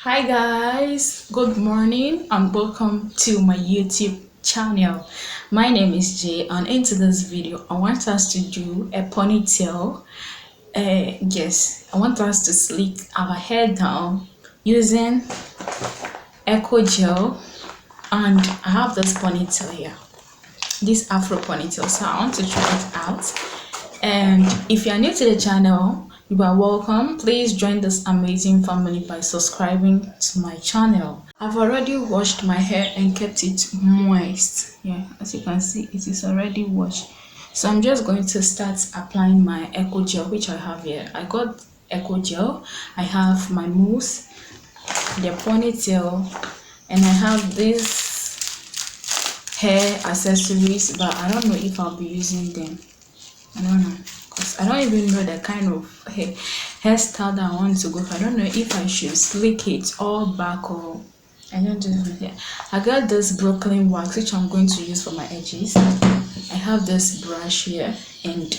Hi guys, good morning and welcome to my YouTube channel. My name is Jay, and into this video I want us to do a ponytail. Yes, I want us to slick our hair down using Eco Gel, and I have this ponytail here, this Afro ponytail, so I want to try it out. And if you are new to the channel, you are welcome. Please join this amazing family by subscribing to my channel. I've already washed my hair and kept it moist. Yeah, as you can see, it is already washed. So I'm just going to start applying my Eco Gel, which I have here. I got Eco Gel, I have my mousse, the ponytail, and I have these hair accessories, but I don't know if I'll be using them. I don't know, because I don't even know the kind of hairstyle that I want to go for. I don't know if I should slick it all back or I don't know. Yeah. I got this Brooklyn wax which I'm going to use for my edges. I have this brush here, and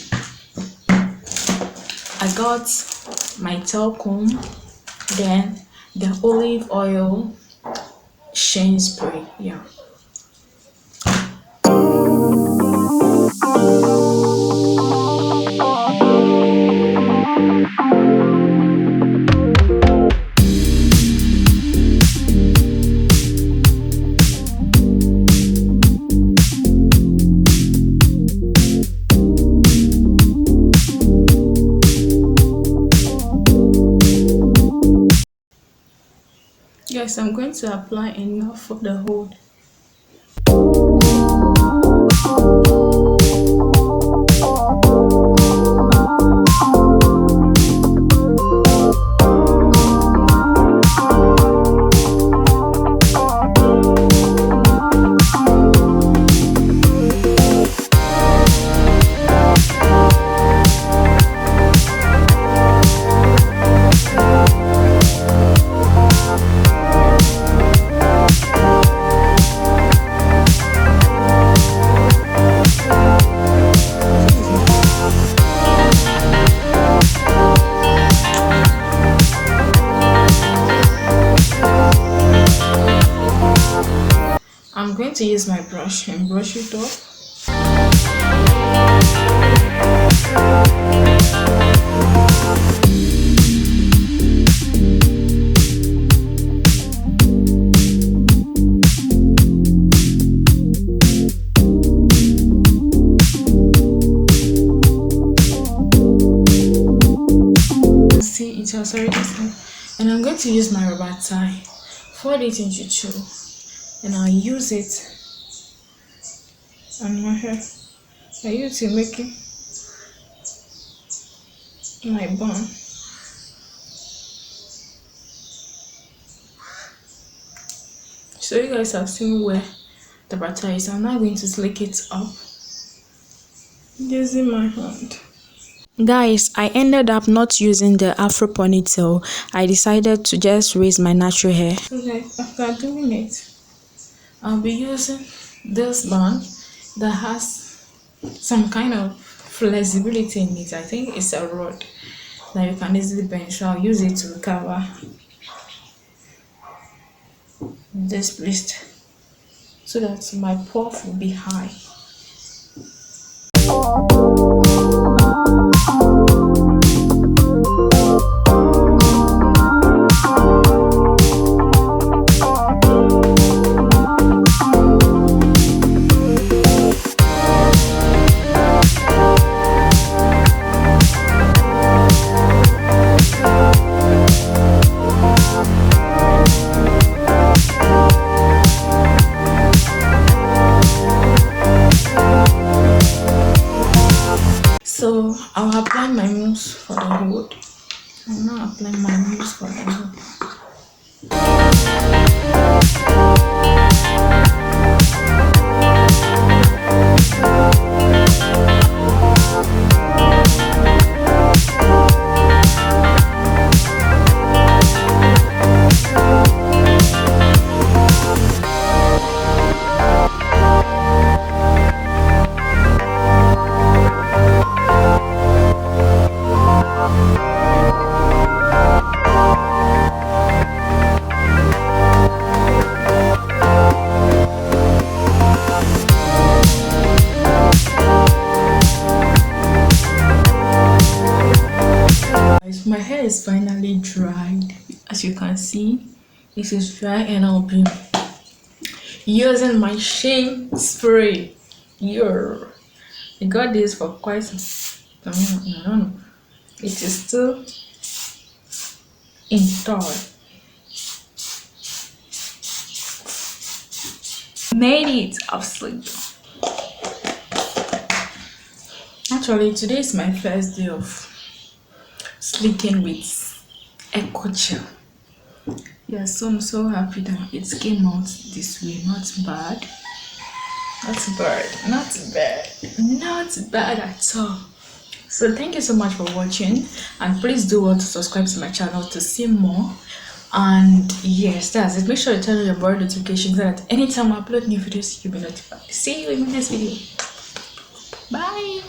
I got my tail comb, then the olive oil sheen spray. Yeah. Yes, I'm going to apply enough for the whole. I'm going to use my brush and brush it off. See, it has already done. And I'm going to use my rubber tie, fold it into two, and I'll use it on my hair. I use it making my bun. So you guys have seen where the butter is. I'm now going to slick it up using my hand. Guys, I ended up not using the Afro ponytail. I decided to just raise my natural hair. Okay, after doing it, I'll be using this bun that has some kind of flexibility in it. I think it's a rod that you can easily bend, so I'll use it to cover this place so that my puff will be high. So I'll apply my mousse for the hood. I'll now apply my mousse for the hood. dried. As you can see, this is dry, and I'll be using my shea spray. Yo, I got this for quite some. I don't know. It is still in thought. Made it absolutely. Actually, today is my first day of sleeping with EcoGel. Yeah, so I'm so happy that it came out this way. Not bad. Not bad. Not bad. Not bad at all. So thank you so much for watching, and please do want to subscribe to my channel to see more. And yes, that's it. Make sure you turn on your bell notifications so that anytime I upload new videos you'll be notified. See you in my next video. Bye.